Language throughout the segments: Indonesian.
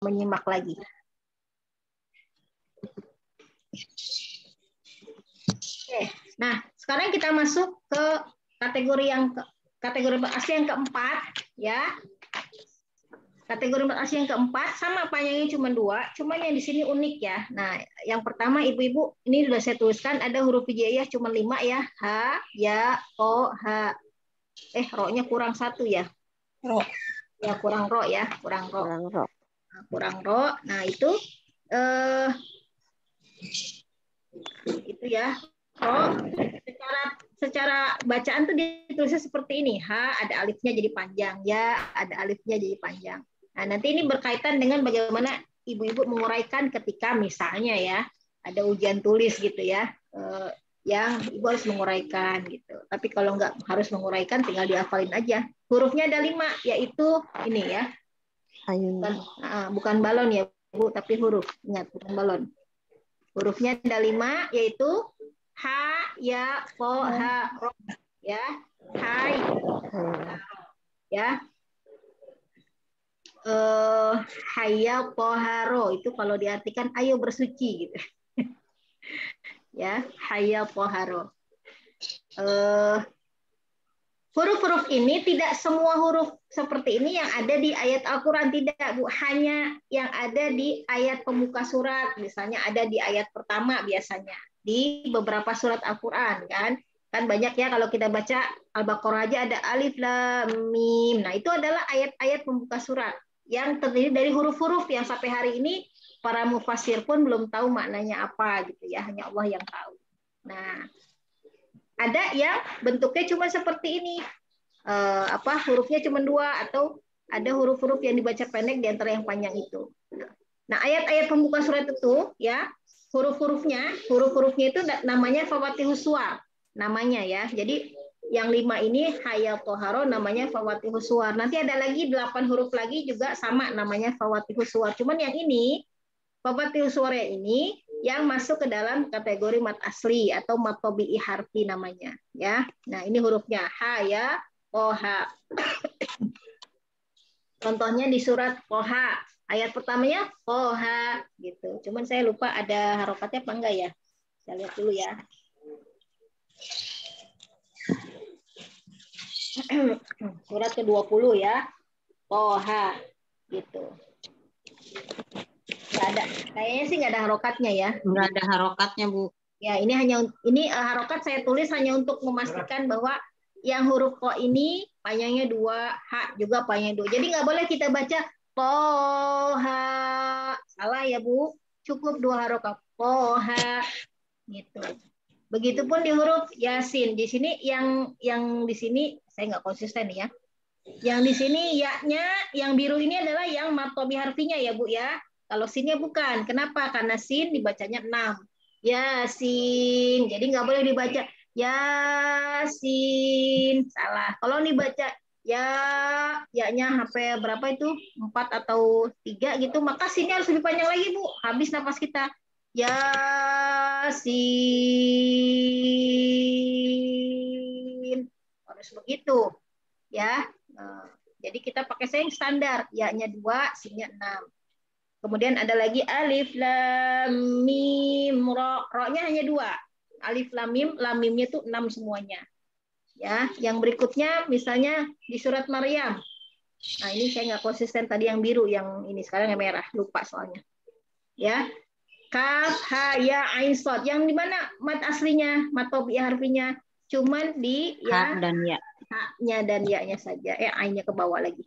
menyimak lagi. Oke, nah sekarang kita masuk ke kategori asli yang keempat, ya. Kategori asli yang keempat sama panjangnya cuma 2, cuman yang di sini unik ya. Nah, yang pertama ibu-ibu ini sudah saya tuliskan ada huruf hijaiyah cuma 5 ya. H, ya, o, h. Ro-nya kurang 1 ya. Ro. Ya kurang ro ya, kurang ro. Kurang ro. Nah, kurang ro. Nah, itu ya. Ro secara bacaan tuh ditulisnya seperti ini. H ada alifnya jadi panjang, ya ada alifnya jadi panjang. Nah, nanti ini berkaitan dengan bagaimana ibu-ibu menguraikan ketika misalnya ya ada ujian tulis gitu ya, yang ibu harus menguraikan gitu. Tapi kalau nggak harus menguraikan, tinggal dihafalin aja. Hurufnya ada 5, yaitu ini ya. Bukan balon ya Bu, tapi huruf. Ingat, bukan balon. Hurufnya ada 5, yaitu H, ya, po, ha, ro. Ya, hai, ya. Hayya poharo itu kalau diartikan ayo bersuci gitu. Ya, hayya poharo. Huruf-huruf ini tidak semua huruf seperti ini yang ada di ayat Al-Quran, tidak Bu, hanya yang ada di ayat pembuka surat, misalnya ada di ayat pertama biasanya di beberapa surat Al-Quran kan banyak ya, kalau kita baca Al-Baqarah aja ada alif lam mim. Nah, itu adalah ayat-ayat pembuka surat yang terdiri dari huruf-huruf yang sampai hari ini para mufassir pun belum tahu maknanya apa gitu ya, hanya Allah yang tahu. Nah, ada yang bentuknya cuma seperti ini, hurufnya cuma 2, atau ada huruf-huruf yang dibaca pendek di antara yang panjang itu. Nah, ayat-ayat pembuka surat itu ya, huruf-hurufnya itu namanya Fawatihus Suwar namanya ya. Jadi yang 5 ini Hayya Toharo namanya Fawatihus Suwar. Nanti ada lagi 8 huruf lagi juga sama namanya Fawatihus Suwar. Cuman yang ini Fawatihus Suwar ini yang masuk ke dalam kategori mat asli atau mat tobi'i harfi namanya ya. Nah, ini hurufnya Hayya Toha. Contohnya di surat Toha. Ayat pertamanya Toha gitu. Cuman saya lupa ada harokatnya apa enggak ya. Saya lihat dulu ya. Surat ke-20 ya. Toha gitu. Nggak ada. Kayaknya sih nggak ada harokatnya ya. Nggak ada harokatnya, Bu. Ya, ini harokat saya tulis hanya untuk memastikan bahwa yang huruf ko ini panjangnya 2, H juga panjangnya 2. Jadi nggak boleh kita baca Toha. Salah ya, Bu. Cukup 2 harokat. Toha gitu. Begitupun di huruf Yasin. Di sini yang di sini saya nggak konsisten ya. Yang di sini ya-nya yang biru ini adalah yang matobi harfinya ya, Bu ya. Kalau sinnya bukan. Kenapa? Karena sin dibacanya 6. Yasin. Jadi nggak boleh dibaca Yasin. Salah. Kalau dibaca ya-nya HP berapa itu? 4 atau 3 gitu, maka sinnya harus lebih panjang lagi, Bu. Habis nafas kita. Yasin. Harus begitu. Ya. Jadi kita pakai yang standar. Ya-nya 2, sinnya 6. Kemudian ada lagi alif lam mim ro. Ro-nya hanya 2. Alif lam mim, lam mimnya itu 6 semuanya. Ya, yang berikutnya misalnya di surat Maryam. Nah, ini saya nggak konsisten tadi yang biru, yang ini sekarang yang merah, lupa soalnya. Ya. Kaf, ha, ya, ain, shad. Yang di mana mat aslinya, mat tobi'ah harfinya? Cuman di ya dan ya. Ha-nya dan ya-nya saja. Ainnya ke bawah lagi.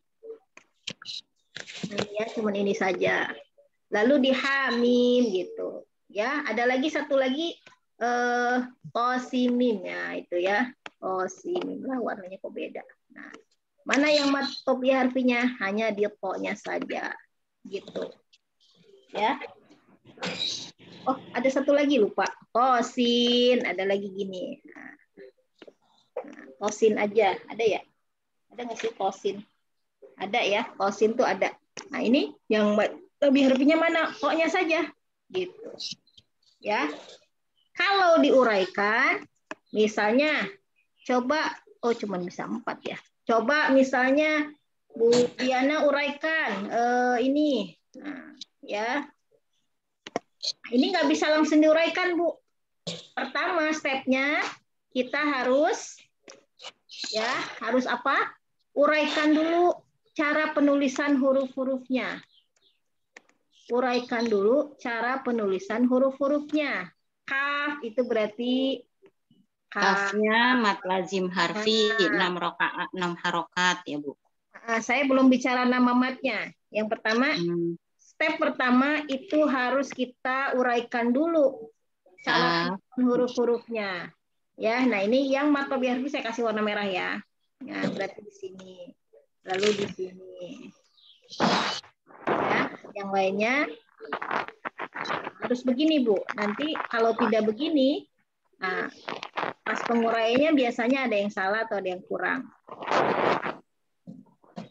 Nah, ya, cuman ini saja. Lalu di hamim gitu. Ya, ada lagi satu lagi tosimim ya itu ya. Tosimim lah, warnanya kok beda. Nah, mana yang mat tobi'ah harfinya? Hanya di to-nya saja. Gitu. Ya. Oh, ada satu lagi lupa. Tosin, ada lagi gini. Nah, tosin aja, ada ya? Ada nggak sih tosin? Ada ya, tosin tuh ada. Nah, ini yang lebih harfinya mana? O-nya saja. Gitu. Ya. Kalau diuraikan, misalnya coba, cuma bisa 4 ya. Coba misalnya Bu Diana uraikan ini. Nah, Ya, ini nggak bisa langsung diuraikan, Bu. Pertama stepnya kita harus apa? Uraikan dulu cara penulisan huruf-hurufnya. Uraikan dulu cara penulisan huruf-hurufnya. Kaf itu berarti Kafnya mat lazim harfi 6 harokat ya Bu. Saya belum bicara nama matnya. Yang pertama, step pertama itu harus kita uraikan dulu cara huruf-hurufnya. Ya, nah ini yang mat tobi harfi saya kasih warna merah ya. Nah, berarti di sini. Lalu di sini. Ya, yang lainnya harus begini, Bu. Nanti kalau tidak begini, nah, pas penguraiannya biasanya ada yang salah atau ada yang kurang.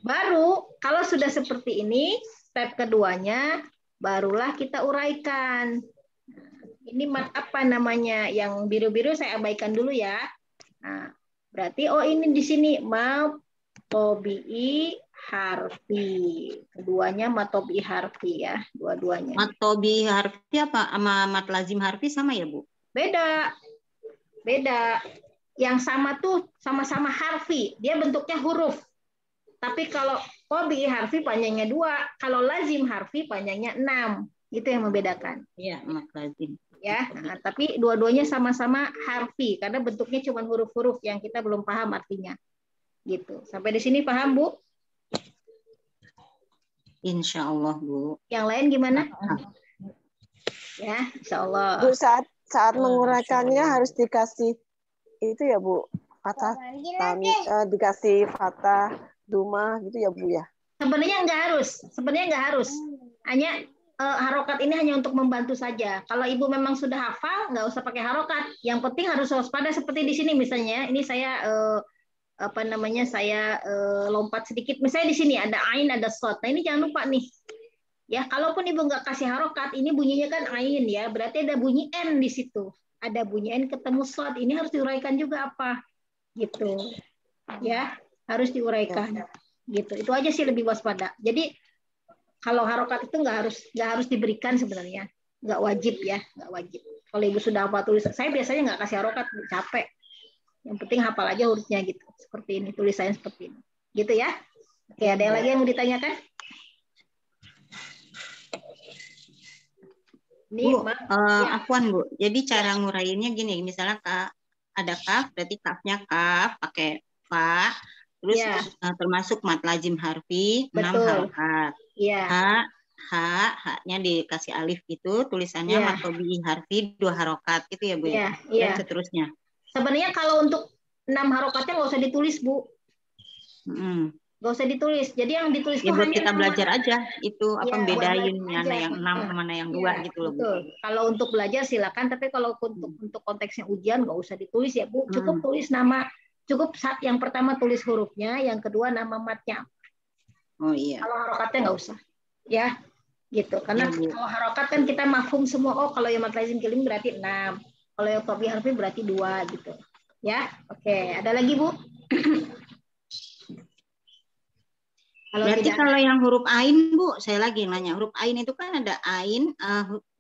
Baru kalau sudah seperti ini, step keduanya barulah kita uraikan. Ini mat apa namanya? Yang biru-biru saya abaikan dulu ya. Nah, berarti ini di sini mat tobi'i harfi. Keduanya mat tobi'i harfi ya, dua-duanya. Mat tobi'i harfi apa sama mat lazim harfi sama ya, Bu? Beda. Beda. Yang sama tuh sama-sama harfi, dia bentuknya huruf. Tapi kalau tobi'i harfi panjangnya 2, kalau lazim harfi panjangnya 6. Itu yang membedakan. Iya, mat lazim. Ya, nah, tapi dua-duanya sama-sama harfi karena bentuknya cuma huruf-huruf yang kita belum paham artinya. Gitu. Sampai di sini paham, Bu? Insya Allah, Bu. Yang lain gimana? Ya, insya Allah. Bu, saat menguraikannya harus dikasih itu ya, Bu, fathah, dikasih fathah, dumah gitu ya, Bu ya. Sebenarnya nggak harus. Hanya harokat ini hanya untuk membantu saja. Kalau Ibu memang sudah hafal, nggak usah pakai harokat. Yang penting harus waspada seperti di sini misalnya. Ini saya saya lompat sedikit. Misalnya di sini ada ain, ada shad. Nah ini jangan lupa nih. Ya, kalaupun Ibu nggak kasih harokat, ini bunyinya kan ain ya. Berarti ada bunyi n di situ. Ada bunyi n ketemu shad. Ini harus diuraikan juga apa? Gitu. Ya, harus diuraikan. Gitu. Itu aja sih lebih waspada. Jadi kalau harokat itu nggak harus diberikan sebenarnya, nggak wajib ya, nggak wajib. Kalau Ibu sudah hafal tulisan, saya biasanya nggak kasih harokat, capek. Yang penting hafal aja hurufnya gitu, seperti ini, tulisannya seperti ini, gitu ya. Oke, ada yang lagi yang mau ditanyakan? Ini, Bu, afwan Bu. Jadi cara nguraiinnya gini, misalnya ada kaf, berarti kafnya kaf pakai fa, terus termasuk mat lazim harfi 6 harokat. H-nya dikasih alif gitu, tulisannya mat tobi'i harfi 2 harokat gitu ya, Bu. Dan seterusnya. Sebenarnya kalau untuk 6 harokatnya nggak usah ditulis, Bu. Nggak usah ditulis. Jadi yang ditulis itu buat kita belajar aja itu apa bedain mana yang 6 mana yang 2 gitu loh, Bu. Kalau untuk belajar silakan, tapi kalau untuk konteksnya ujian nggak usah ditulis ya, Bu. Cukup tulis nama, cukup yang pertama tulis hurufnya, yang kedua nama matnya. Oh iya. Kalau harokatnya nggak usah. Ya, gitu. Karena kalau harokat kan kita mafhum semua. Oh, kalau yang mat lazim kilim berarti 6. Kalau yang tobi harfi berarti 2 gitu. Ya, oke. Ada lagi, Bu? Berarti kalau yang huruf ain, Bu, saya lagi nanya. Huruf ain itu kan ada ain,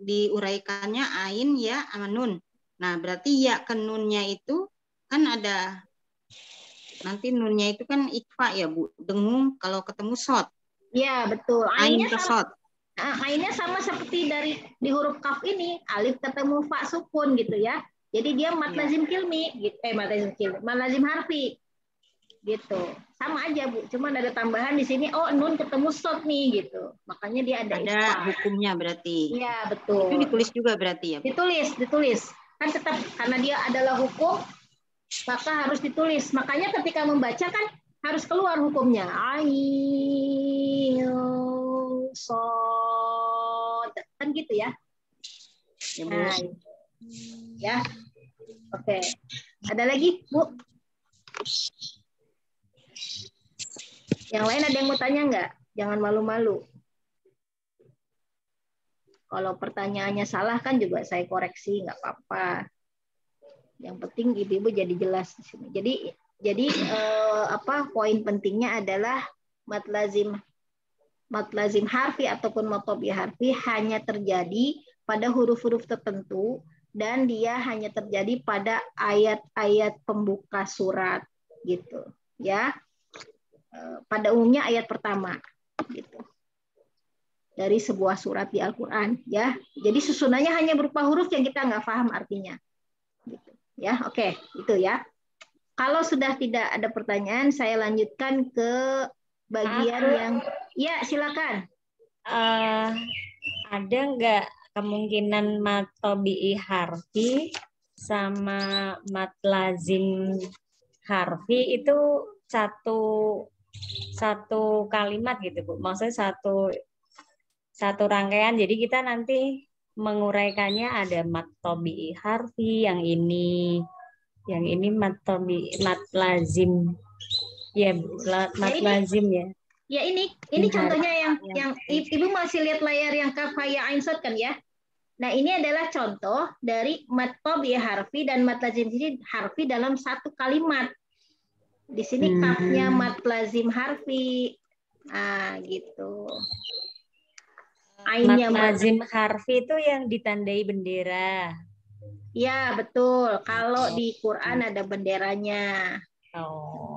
diuraikannya ain, ya, sama nun. Nah, berarti ya ke nunnya itu kan ada, nanti nunnya itu kan ikfa ya, Bu. Dengung kalau ketemu shad. Iya, betul. Ain ke shad. Ainnya sama seperti di huruf kaf ini, alif ketemu fa sukun gitu ya. Jadi dia mat lazim kilmi, gitu. Mat lazim harfi. Gitu. Sama aja, Bu. Cuman ada tambahan di sini, nun ketemu shad nih gitu. Makanya dia ada hukumnya berarti. Iya, betul. Itu ditulis juga berarti ya, Bu? Ditulis. Kan tetap karena dia adalah hukum, maka harus ditulis. Makanya ketika membaca kan harus keluar hukumnya. Ain, shad. Kan gitu ya. Ya, Bu. Nah, ya. Oke. Ada lagi, Bu? Yang lain ada yang mau tanya nggak? Jangan malu-malu. Kalau pertanyaannya salah kan juga saya koreksi, nggak apa-apa. Yang penting ibu-ibu jadi jelas di sini. Jadi poin pentingnya adalah mat lazim mad lazim harfi ataupun mad tabi'i harfi hanya terjadi pada huruf-huruf tertentu dan dia hanya terjadi pada ayat-ayat pembuka surat gitu ya. Pada umumnya ayat pertama gitu. Dari sebuah surat di Al-Qur'an ya. Jadi susunannya hanya berupa huruf yang kita nggak paham artinya. Gitu. Ya, oke, itu ya. Kalau sudah tidak ada pertanyaan, saya lanjutkan ke bagian yang ya, silakan. Ada nggak kemungkinan mad tabi'i harfi sama mad lazim harfi itu satu kalimat gitu Bu? Maksudnya satu rangkaian. Jadi kita nanti menguraikannya ada mad tabi'i harfi, yang ini mad lazim. Ya, mad lazim ya. Ya ini contohnya yang Ibu masih lihat layar yang kaf ya ain shad kan ya. Nah, ini adalah contoh dari mad tabi'i harfi dan mad lazim harfi dalam satu kalimat. Di sini kafnya mad lazim harfi. Ah, gitu. Ainnya mad lazim harfi itu yang ditandai bendera. Ya, betul. Kalau di Quran ada benderanya.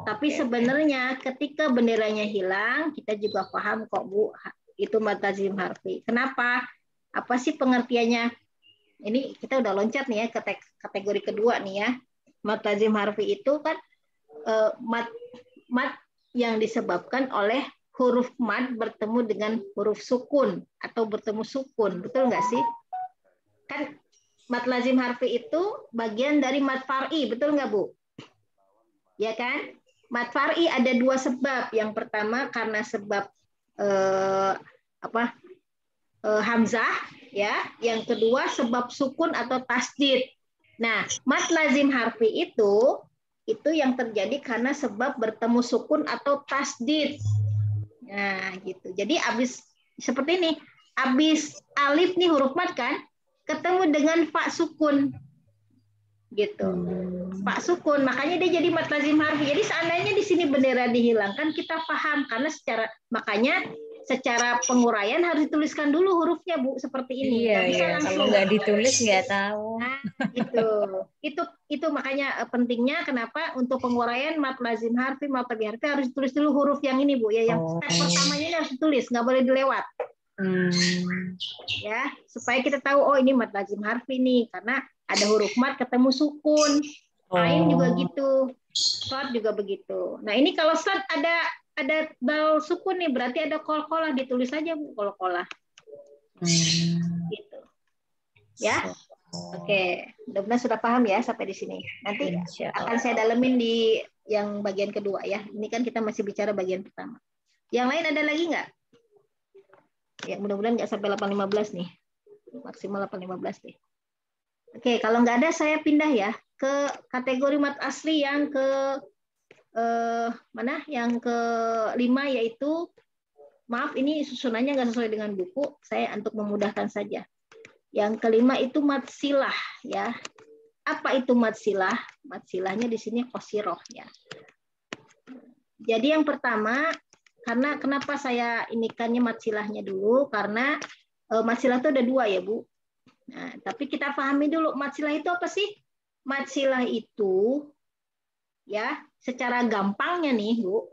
Tapi sebenarnya ketika benderanya hilang, kita juga paham kok Bu, itu mad lazim harfi. Kenapa? Apa sih pengertiannya? Ini kita udah loncat nih ya ke kategori kedua nih ya. Mad lazim harfi itu kan mad yang disebabkan oleh huruf mad bertemu dengan huruf sukun atau bertemu sukun. Betul nggak sih? Kan mad lazim harfi itu bagian dari mad far'i, betul nggak Bu? Ya kan? Mad far'i ada dua sebab. Yang pertama karena sebab hamzah, ya. Yang kedua sebab sukun atau tasdid. Nah, mad lazim harfi itu yang terjadi karena sebab bertemu sukun atau tasdid. Nah, gitu. Jadi abis seperti ini, abis alif nih huruf mad kan, ketemu dengan fa sukun. Gitu. Pak sukun, makanya dia jadi mad lazim harfi. Jadi seandainya di sini bendera dihilangkan, kita paham karena secara penguraian harus dituliskan dulu hurufnya Bu, seperti ini. Iya, bisa langsung. Kalau nggak ditulis nggak tahu. Nah, itu makanya pentingnya kenapa untuk penguraian mad lazim harfi, mad tabi'i harfi harus ditulis dulu huruf yang ini Bu ya, yang step pertamanya ini harus ditulis, nggak boleh dilewat. Ya, supaya kita tahu oh ini mad lazim harfi nih karena ada huruf mad ketemu sukun. Ain juga gitu. Shad juga begitu. Nah, ini kalau shad ada dal sukun nih, berarti ada qalqalah, ditulis aja Bu, qalqalah. Gitu. Ya. Oke, mudah-mudahan sudah paham ya sampai di sini. Nanti akan saya dalemin di yang bagian kedua ya. Ini kan kita masih bicara bagian pertama. Yang lain ada lagi nggak? Ya, mudah-mudahan nggak sampai 8.15 nih. Maksimal 8.15 nih. Oke, kalau nggak ada saya pindah ya ke kategori mad asli yang ke mana? Yang ke-5 yaitu, maaf ini susunannya nggak sesuai dengan buku, saya untuk memudahkan saja. Yang ke-5 itu mad silah ya. Apa itu mad silah? Mad silahnya di sini qasiroh ya. Jadi yang pertama, karena kenapa saya inikannya mad silahnya dulu, karena mad silah itu ada dua ya Bu. Nah, tapi kita pahami dulu mad silah itu apa sih? Mad silah itu ya secara gampangnya nih Bu,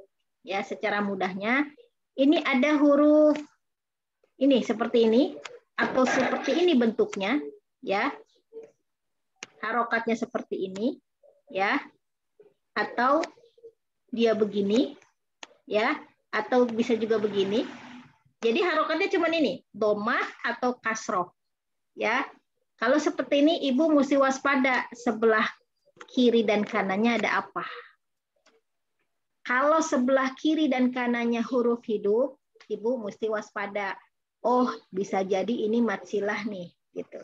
ya secara mudahnya ini ada huruf ini seperti ini atau seperti ini bentuknya ya. Harokatnya seperti ini ya. Atau dia begini ya, atau bisa juga begini. Jadi harokatnya cuma ini, domah atau kasroh. Ya, kalau seperti ini Ibu mesti waspada sebelah kiri dan kanannya ada apa. Kalau sebelah kiri dan kanannya huruf hidup, Ibu mesti waspada. Oh, bisa jadi ini mad silah nih, gitu.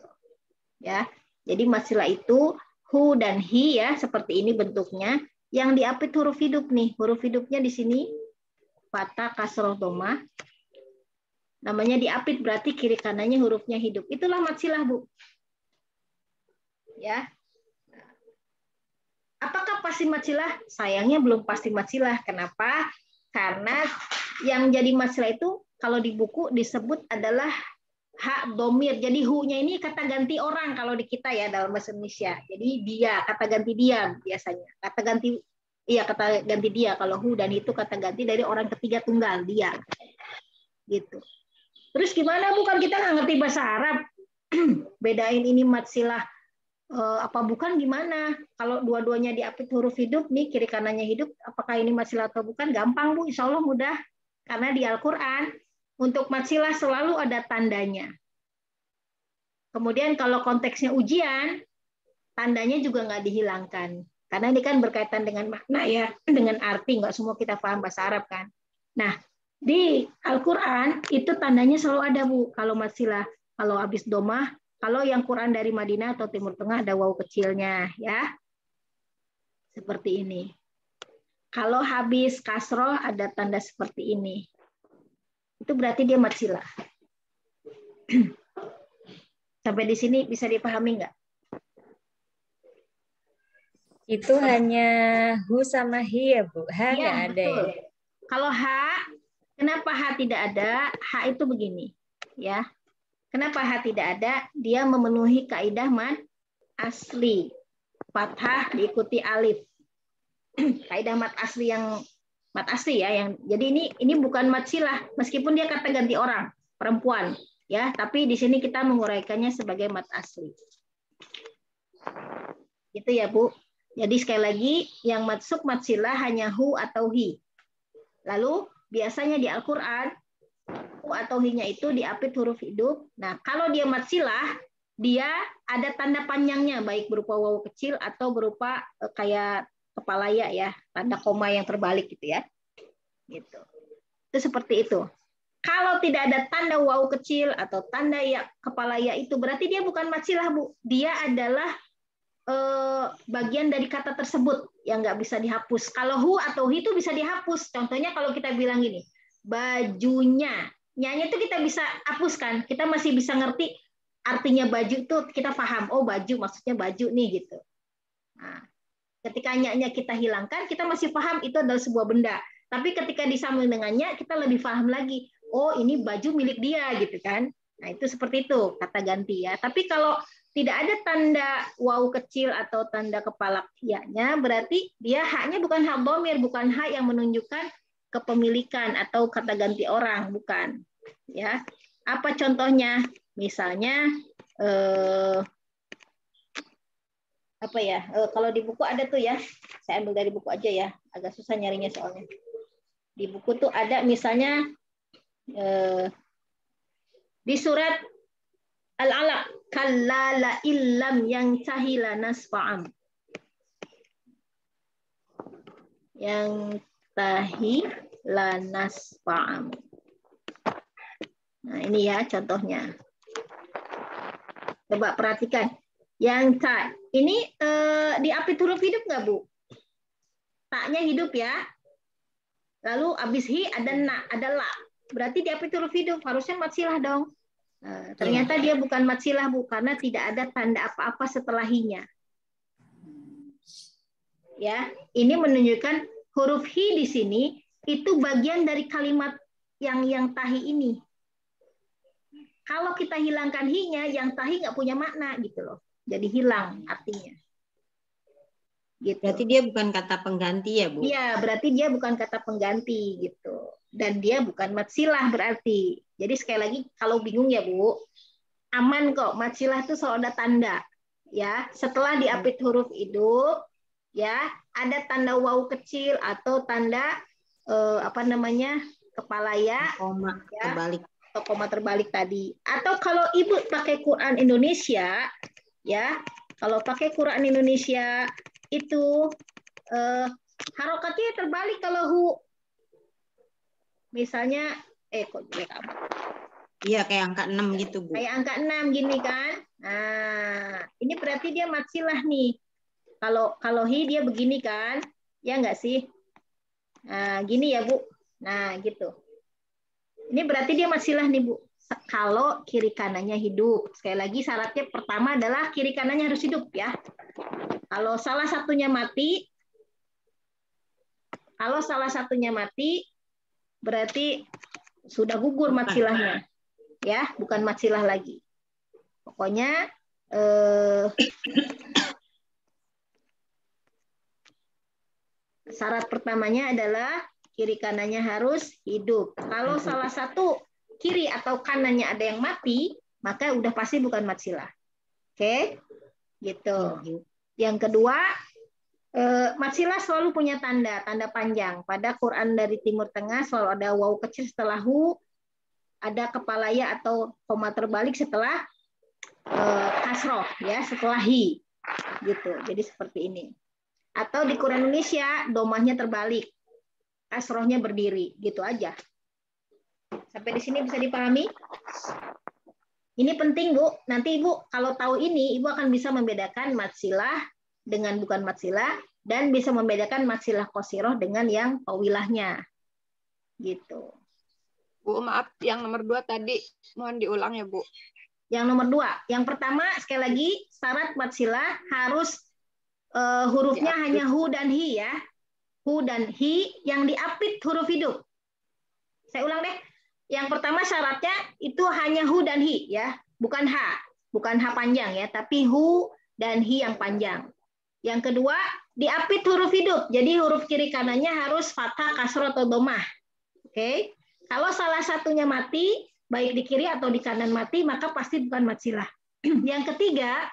Ya, jadi mad silah itu hu dan hi ya, seperti ini bentuknya. Yang diapit huruf hidup nih, huruf hidupnya di sini fathah, kasroh, domah. Namanya diapit berarti kiri kanannya hurufnya hidup. Itulah mad silah Bu. Ya. Apakah pasti mad silah? Sayangnya belum pasti mad silah. Kenapa? Karena yang jadi mad silah itu kalau di buku disebut adalah hak domir. Jadi hu-nya ini kata ganti orang kalau di kita ya dalam bahasa Indonesia. Jadi dia, kata ganti dia biasanya. Kata ganti dia kalau hu, dan itu kata ganti dari orang ketiga tunggal, dia. Gitu. Terus gimana bukan kita nggak ngerti bahasa Arab? Bedain ini mat silah apa bukan gimana? Kalau dua-duanya diapit huruf hidup nih, kiri kanannya hidup, apakah ini mat silah atau bukan? Gampang Bu, insya Allah mudah. Karena di Al-Quran untuk mat silah selalu ada tandanya. Kemudian kalau konteksnya ujian, tandanya juga nggak dihilangkan. Karena ini kan berkaitan dengan makna ya, dengan arti, nggak semua kita paham bahasa Arab kan. Nah, di Al-Quran itu tandanya selalu ada Bu, kalau mat silah. Kalau habis domah, kalau yang Quran dari Madinah atau Timur Tengah ada waw kecilnya ya. Seperti ini. Kalau habis kasroh ada tanda seperti ini. Itu berarti dia mat silah. Sampai di sini bisa dipahami nggak? Itu hanya hu sama hi ya Bu? Ha nggak ada betul. ya? Kalau ha, kenapa ha tidak ada? Ha itu begini. Ya. Kenapa ha tidak ada? Dia memenuhi kaidah mad asli. Fathah diikuti alif. Kaidah mad asli yang mad asli ya, yang jadi ini bukan mad silah meskipun dia kata ganti orang, perempuan ya, tapi di sini kita menguraikannya sebagai mad asli. Itu ya Bu. Jadi sekali lagi yang masuk mad silah hanya hu atau hi. Lalu biasanya di Al-Qur'an hu atau hi-nya itu diapit huruf hidup. Nah, kalau dia mad silah, dia ada tanda panjangnya baik berupa waw kecil atau berupa kayak kepala ya, tanda koma yang terbalik gitu ya. Gitu. Itu seperti itu. Kalau tidak ada tanda waw kecil atau tanda ya kepala ya itu berarti dia bukan mad silah Bu. Dia adalah bagian dari kata tersebut yang nggak bisa dihapus. Kalau hu atau hi itu bisa dihapus. Contohnya kalau kita bilang gini, bajunya, nyanya itu kita bisa hapuskan. Kita masih bisa ngerti artinya baju itu, kita paham. Oh baju maksudnya baju nih gitu. Nah, ketika nyanya kita hilangkan, kita masih paham itu adalah sebuah benda. Tapi ketika disambung dengannya, kita lebih paham lagi. Oh ini baju milik dia gitu kan. Nah itu seperti itu kata ganti ya. Tapi kalau tidak ada tanda waw kecil atau tanda kepala ya-nya, berarti dia haknya bukan hak dhamir, bukan hak yang menunjukkan kepemilikan atau kata ganti orang, bukan. Ya, apa contohnya? Misalnya apa ya? Kalau di buku ada tuh ya, saya ambil dari buku aja ya, agak susah nyarinya soalnya. Di buku tuh ada misalnya di surat Al-Alaq, kallala illam yang cahila nasfa'am. Yang tahila nasfa'am. Nah, ini ya contohnya. Coba perhatikan. Yang ta, ini diapit huruf hidup nggak Bu? Taknya hidup ya. Lalu abis hi ada na, ada la. Berarti diapit huruf hidup. Harusnya mad silah dong. Ternyata dia bukan mad silah Bu, karena tidak ada tanda apa-apa setelah hi-nya. Ya, ini menunjukkan huruf hi di sini itu bagian dari kalimat yang tahi ini. Kalau kita hilangkan hi-nya, yang tahi nggak punya makna gitu loh. Jadi hilang artinya. Gitu. Berarti dia bukan kata pengganti ya Bu? Iya, berarti dia bukan kata pengganti gitu. Dan dia bukan mad silah berarti. Jadi sekali lagi kalau bingung ya Bu, aman kok. Mad silah itu selalu ada tanda. Ya, setelah diapit huruf hidup, ya ada tanda waw kecil atau tanda apa namanya kepala ya, koma ya, terbalik. Atau koma terbalik tadi. Atau kalau Ibu pakai Quran Indonesia, ya kalau pakai Quran Indonesia itu harokatnya terbalik kalau hu. Misalnya, kok jelek amat. Iya, kayak angka 6 gitu, Bu. Kayak angka 6 gini kan. Nah, ini berarti dia mad silah nih. Kalau hi dia begini kan. Ya enggak sih? Nah, gini ya, Bu. Nah, gitu. Ini berarti dia mad silah nih, Bu. Kalau kiri kanannya hidup. Sekali lagi syaratnya pertama adalah kiri kanannya harus hidup ya. Kalau salah satunya mati, berarti sudah gugur matsilahnya. Ya, bukan matsilah lagi. Pokoknya syarat pertamanya adalah kiri kanannya harus hidup. Kalau salah satu kiri atau kanannya ada yang mati, maka udah pasti bukan matsilah. Oke? Gitu. Yang kedua, matsilah selalu punya tanda panjang. Pada Quran dari Timur Tengah selalu ada waw kecil setelah hu, ada kepala ya atau koma terbalik setelah kasroh ya, setelah hi. Gitu. Jadi seperti ini. Atau di Quran Indonesia domahnya terbalik, kasrohnya berdiri, gitu aja. Sampai di sini bisa dipahami? Ini penting, Bu. Nanti Ibu kalau tahu ini, Ibu akan bisa membedakan matsilah dengan bukan matsilah, dan bisa membedakan matsilah qasirah dengan yang tawilahnya. Gitu. Bu, maaf, yang nomor 2 tadi mohon diulang ya, Bu. Yang nomor 2. Yang pertama, sekali lagi, syarat matsilah harus hurufnya hanya hu dan hi ya. Hu dan hi yang diapit huruf hidup. Saya ulang deh. Yang pertama syaratnya itu hanya hu dan hi ya, bukan h. Bukan h panjang ya, tapi hu dan hi yang panjang. Yang kedua, diapit huruf hidup. Jadi huruf kiri kanannya harus fathah, kasroh, atau domah. Oke. Kalau salah satunya mati, baik di kiri atau di kanan mati, maka pasti bukan matsilah. Yang ketiga,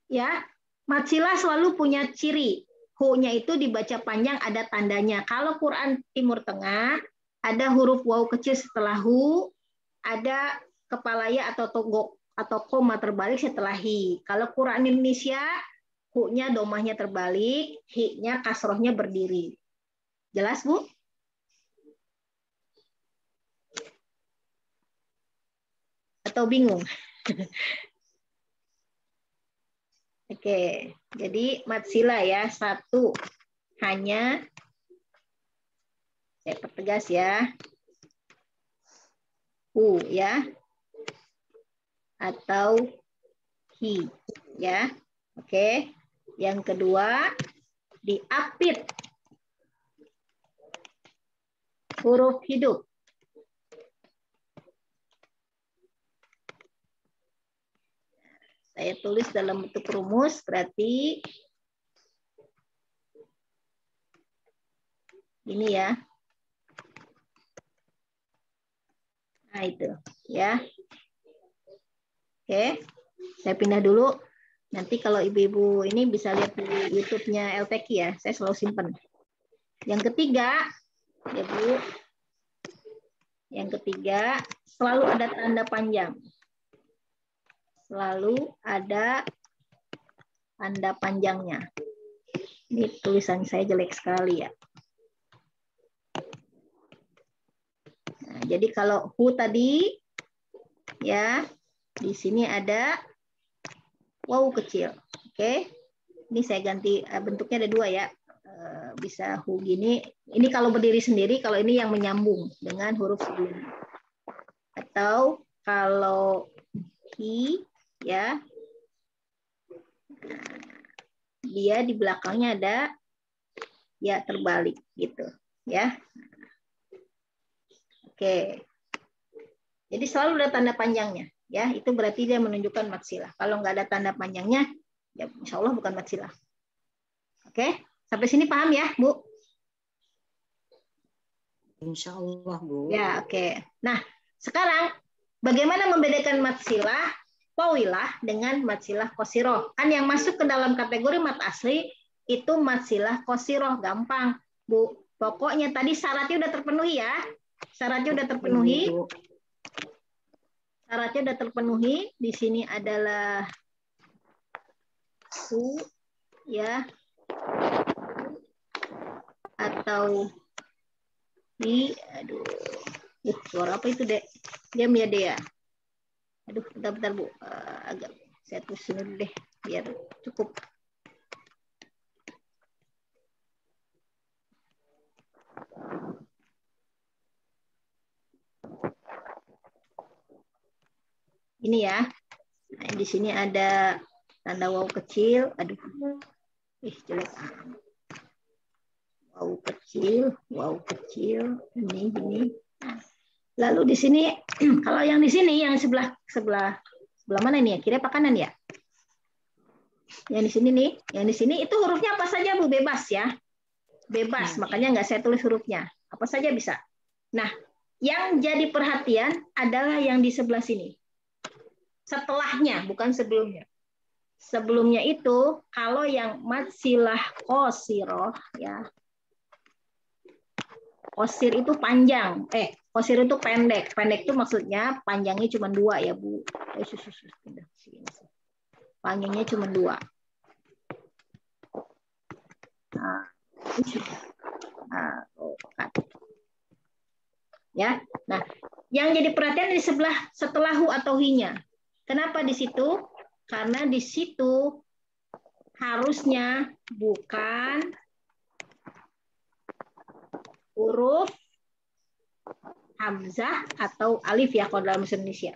ya, matsilah selalu punya ciri. Hu-nya itu dibaca panjang, ada tandanya. Kalau Quran Timur Tengah, ada huruf waw kecil setelah hu, ada kepala ya atau togok atau koma terbalik setelah hi. Kalau Quran Indonesia, hu-nya domahnya terbalik, hi-nya kasrohnya berdiri. Jelas, Bu? Atau bingung? Oke, jadi matsilah ya, satu hanya, saya pertegas ya, hu ya, atau hi ya. Oke. Yang kedua, diapit huruf hidup. Saya tulis dalam bentuk rumus, berarti ini ya. Nah, itu ya. Oke. Saya pindah dulu. Nanti kalau ibu-ibu ini bisa lihat di YouTube-nya LTQ ya. Saya selalu simpan. Yang ketiga, ya Bu. Yang ketiga, selalu ada tanda panjang. Selalu ada tanda panjangnya. Ini tulisan saya jelek sekali ya. Nah, jadi kalau hu tadi, ya, di sini ada waw kecil. Oke. Ini saya ganti bentuknya ada dua ya. Bisa hu gini. Ini kalau berdiri sendiri, kalau ini yang menyambung dengan huruf sebelumnya. Atau kalau hi ya. Dia di belakangnya ada ya terbalik gitu, ya. Oke. Jadi selalu ada tanda panjangnya. Ya, itu berarti dia menunjukkan matsilah. Kalau nggak ada tanda panjangnya, ya insya Allah bukan matsilah. Oke, sampai sini paham ya, Bu? Insya Allah, Bu. Ya, oke. Nah, sekarang bagaimana membedakan matsilah tawilah dengan matsilah qasirah? Kan yang masuk ke dalam kategori mat asli itu matsilah qasirah, gampang, Bu. Pokoknya tadi syaratnya udah terpenuhi ya. Syaratnya udah terpenuhi. Syaratnya udah terpenuhi. Di sini adalah hu ya, atau hi. Aduh, suara apa itu, Dek? Diam ya, Dek ya. Aduh, bentar Bu. Agak saya tulis dulu deh biar cukup. Ini ya. Nah, di sini ada tanda waw kecil. Aduh. Jelek. Waw kecil. Ini gini. Nah, Lalu di sini, kalau yang di sini, yang sebelah mana nih ya? Kiri apa kanan ya? Yang di sini nih, yang di sini itu hurufnya apa saja Bu? Bebas ya. Bebas, makanya nggak saya tulis hurufnya. Apa saja bisa. Nah, yang jadi perhatian adalah yang di sebelah sini. Setelahnya, bukan sebelumnya. Sebelumnya itu, kalau yang matsilah qasiroh, ya. Qasir itu panjang. Qasir itu pendek. Pendek itu maksudnya panjangnya cuma 2 ya, Bu. Panjangnya cuma 2. Ya. Nah, yang jadi perhatian di sebelah setelah hu atau hi-nya. Kenapa di situ? Karena di situ harusnya bukan huruf hamzah atau alif ya kalau dalam bahasa Indonesia.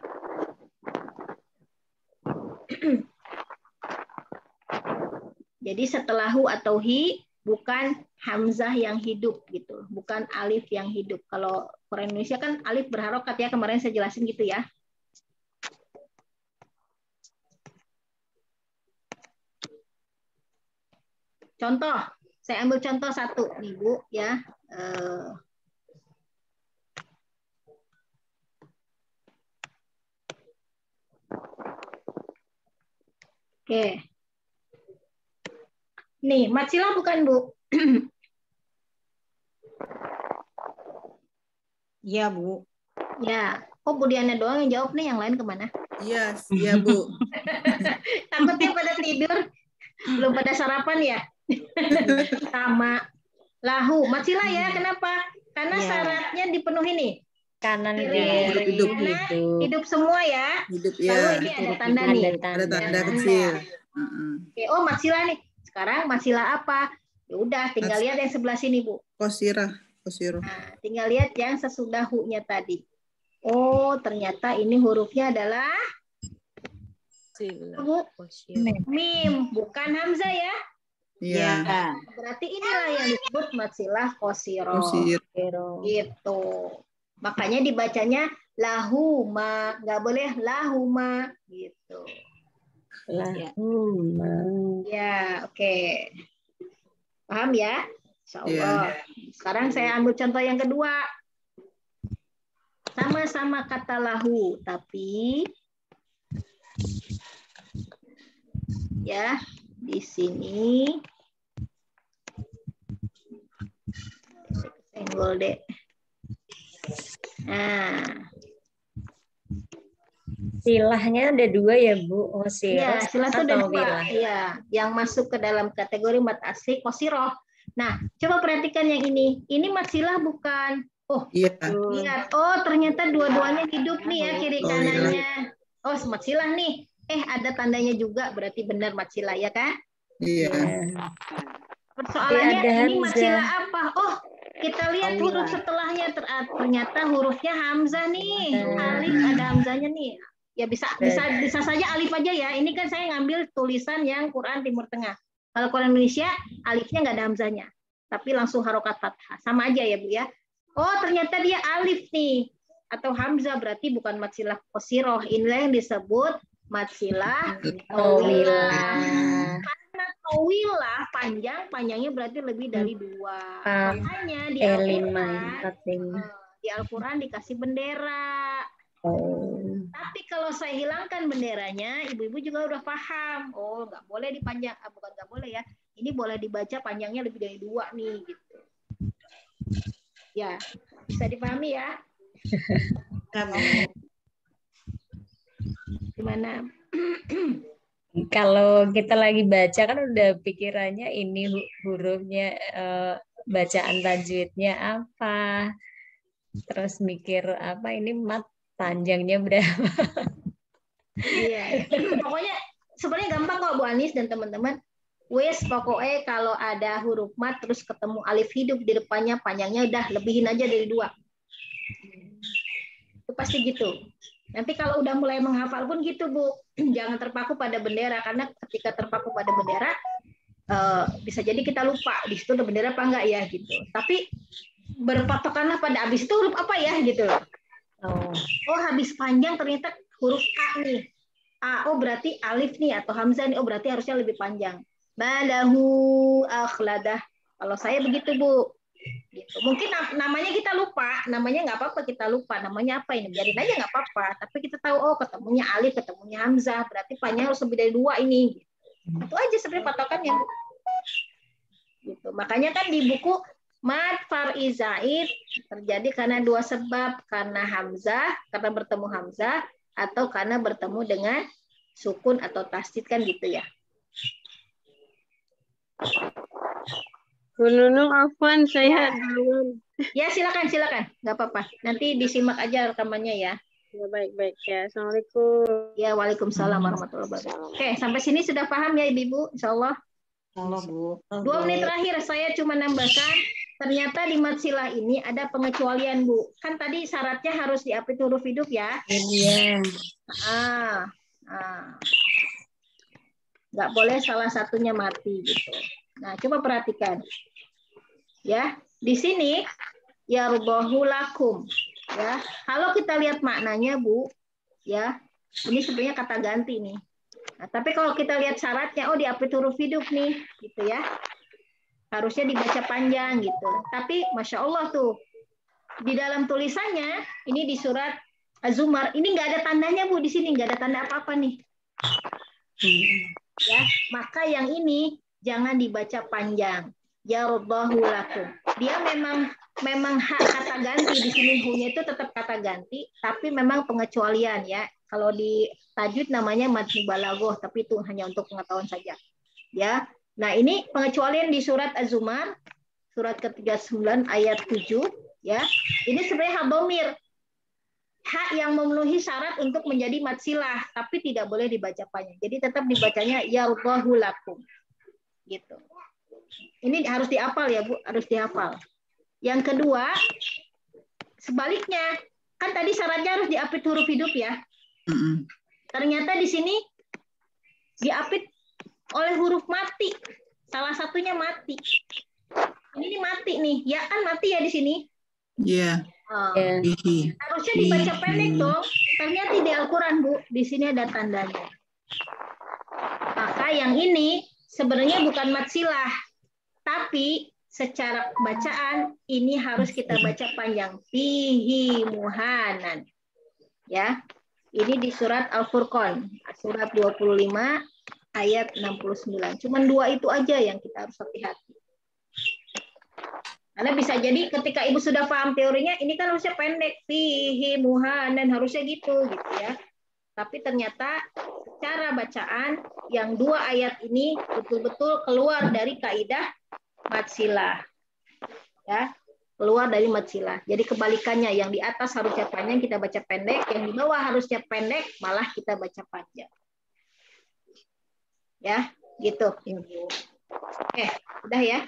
Jadi setelah hu atau hi bukan hamzah yang hidup gitu, bukan alif yang hidup. Kalau Quran Indonesia kan alif berharokat ya, kemarin saya jelasin gitu ya. Contoh, saya ambil contoh satu nih Bu ya. Oke. Nih, matsilah bukan Bu? Iya Bu. Ya, kok Bu Diana doang yang jawab nih, yang lain kemana? Iya, iya Bu. Takutnya pada tidur, belum pada sarapan ya? Sama. Lahu, matsilah ya, kenapa? Karena syaratnya dipenuhi nih. Kanan Kiri, kiri hidup semua ya. Hidup Lalu ya. ini ada tanda nih. Ada tanda kecil. Oke, oh matsilah nih. Sekarang matsilah apa? Ya udah, tinggal lihat yang sebelah sini, Bu. Qasirah. Nah, tinggal lihat yang sesudah hu-nya tadi. Oh, ternyata ini hurufnya adalah Bu, mim, bukan hamzah ya. Iya. Berarti inilah yang disebut matsilah qasiroh. Gitu. Makanya dibacanya lahuma, nggak boleh lahuma gitu. Lahuma. Ya, oke. Paham ya? Insyaallah. Sekarang saya ambil contoh yang kedua. Sama-sama kata lahu, tapi ya di sini senggol deh. Nah, silahnya ada 2 ya Bu. Oh, ya, silah itu ada 2. wilah. Ya, yang masuk ke dalam kategori mat asli qasiroh. Nah, coba perhatikan yang ini. Ini matsilah bukan? Oh, lihat. Oh, ternyata dua-duanya hidup nih ya, kiri kanannya. Oh, matsilah nih. Ada tandanya juga, berarti benar matsilah ya kan? Iya. Persoalannya ini matsilah apa? Oh, kita lihat huruf setelahnya, ternyata hurufnya hamzah nih. Alif ada hamzahnya nih. Ya bisa saja alif aja ya. Ini kan saya ngambil tulisan yang Quran Timur Tengah. Kalau Quran Indonesia alifnya nggak ada hamzahnya, tapi langsung harokat fathah. Sama aja ya Bu ya. Oh, ternyata dia alif nih atau hamzah, berarti bukan matsilah qasiroh. Inilah yang disebut matsilah tawilah. Karena tawilah panjangnya berarti lebih dari 2. Makanya di Al-Quran dikasih bendera. Tapi kalau saya hilangkan benderanya, ibu-ibu juga udah paham. Oh, nggak boleh dipanjang. Bukan nggak boleh ya. Ini boleh dibaca panjangnya lebih dari 2 nih, gitu. Ya, bisa dipahami ya? Gimana? Kalau kita lagi baca kan udah pikirannya ini hurufnya, bacaan tajwidnya apa, terus mikir apa ini mat panjangnya berapa. Iya. Pokoknya sebenarnya gampang kok Bu Anis dan teman-teman. Wes pokoknya kalau ada huruf mat terus ketemu alif hidup di depannya, panjangnya udah lebihin aja dari 2. Itu pasti gitu. Nanti kalau udah mulai menghafal pun gitu Bu. Jangan terpaku pada bendera, karena ketika terpaku pada bendera bisa jadi kita lupa di situ ada bendera apa enggak ya gitu. Tapi berpatokanlah pada abis itu huruf apa ya gitu. Oh, habis panjang ternyata huruf A nih. A, oh berarti alif nih atau hamzah nih, oh berarti harusnya lebih panjang. Balahu akhladah. Kalau saya begitu, Bu. Gitu. Mungkin namanya kita lupa, namanya nggak apa-apa kita lupa, namanya apa ini, biarin aja nggak apa-apa. Tapi kita tahu, oh ketemunya alif, ketemunya hamzah, berarti panjang harus lebih dari 2 ini. Itu aja sebenarnya patokannya, Bu. Gitu. Makanya kan di buku Mad Far'i Zaid terjadi karena 2 sebab, karena hamzah, karena bertemu hamzah, atau karena bertemu dengan sukun atau tasdid kan gitu ya. Bu Nunung, afwan saya duluan. Ya silakan, nggak apa-apa. Nanti disimak aja rekamannya ya. Ya baik ya. Assalamualaikum. Ya waalaikumsalam warahmatullahi wabarakatuh. Oke, sampai sini sudah paham ya Ibu, Insya Allah. Halo Bu. 2 menit terakhir saya cuma nambahkan. Ternyata di matsilah ini ada pengecualian, Bu. Kan tadi syaratnya harus diapit huruf hidup ya. Iya. Nggak boleh salah satunya mati gitu. Nah, coba perhatikan. Ya, di sini yardahu lakum. Ya, kalau kita lihat maknanya, Bu, ya, ini sebenarnya kata ganti nih. Nah, tapi kalau kita lihat syaratnya, oh diapit huruf hidup nih, gitu ya. Harusnya dibaca panjang gitu. Tapi Masya Allah tuh, di dalam tulisannya, ini di surat Az-Zumar, ini nggak ada tandanya Bu, di sini nggak ada tanda apa-apa nih. Ya, maka yang ini jangan dibaca panjang. Yardahu lakum. Dia memang hak kata ganti di sini, hunya itu tetap kata ganti, tapi memang pengecualian ya. Kalau di tajwid namanya mad mubalaghah, tapi itu hanya untuk pengetahuan saja. Ya. Nah, ini pengecualian di surat Az-Zumar, surat ke-39 ayat 7 ya. Ini sebenarnya hak domir. Hak yang memenuhi syarat untuk menjadi matsilah, tapi tidak boleh dibaca panjang. Jadi tetap dibacanya yardahu lakum. Gitu. Ini harus dihafal ya, Bu, harus dihafal. Yang kedua, sebaliknya, kan tadi syaratnya harus diapit huruf hidup ya. Ternyata di sini diapit oleh huruf mati. Salah satunya mati. Ini mati nih. Ya kan mati ya di sini? Iya. Harusnya dibaca pendek dong. Ternyata di Al-Quran, Bu, di sini ada tandanya. Maka yang ini sebenarnya bukan matsilah, tapi secara bacaan ini harus kita baca panjang. Fihi muhanan. Ya. Ini di surat Al-Furqan, surat 25 ayat 69. Cuman 2 itu aja yang kita harus hati-hati. Karena bisa jadi ketika Ibu sudah paham teorinya, ini kan harusnya pendek. Fihi muhanan, harusnya gitu ya. Tapi ternyata cara bacaan yang 2 ayat ini betul-betul keluar dari kaidah matsilah. Ya, keluar dari matsilah. Jadi kebalikannya, yang di atas harusnya panjang kita baca pendek, yang di bawah harusnya pendek malah kita baca panjang. Ya, gitu. Oke, udah ya.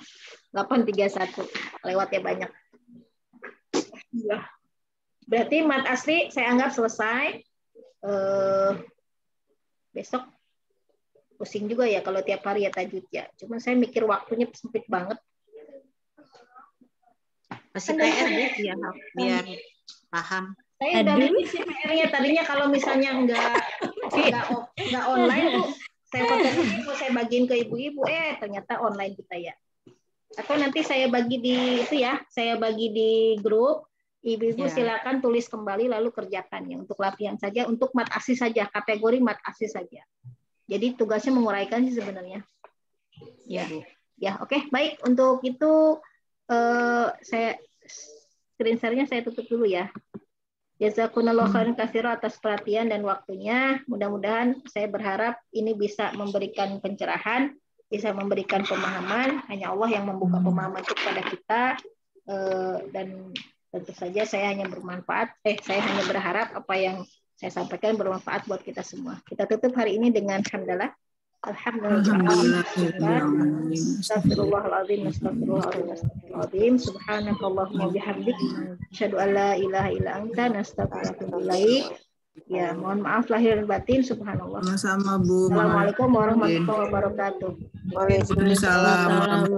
831. Lewatnya banyak. Berarti mat asli saya anggap selesai. Besok pusing juga ya kalau tiap hari ya tajwid ya. Cuma saya mikir waktunya sempit banget. Masih PR ya, biar paham. Saya udah bikin sih PR-nya. Tadinya kalau misalnya nggak online tuh, saya foto saya bagiin ke ibu-ibu. Ternyata online kita ya. Atau nanti saya bagi di itu ya, saya bagi di grup. Ibu-ibu silakan tulis kembali lalu kerjakan ya untuk latihan saja, untuk mat asli saja, kategori mat asli saja. Jadi tugasnya menguraikan sih sebenarnya. Ya, oke, baik. Untuk itu saya screen share-nya saya tutup dulu ya. Jazakumullahu khairan katsiran atas perhatian dan waktunya. Mudah-mudahan saya berharap ini bisa memberikan pencerahan, bisa memberikan pemahaman. Hanya Allah yang membuka pemahaman itu kepada kita, dan tentu saja saya hanya berharap apa yang saya sampaikan bermanfaat buat kita semua. Kita tutup hari ini dengan hamdalah. Alhamdulillah. Astagfirullahaladzim. Astagfirullahaladzim. Subhanakallahumma bihamdik. Asyhadu an la ilaha illa anta nastaghfiruka. Ya, mohon maaf lahir dan batin. Subhanallah. Sama-sama Bu. Assalamualaikum warahmatullahi wabarakatuh. Waalaikumsalam.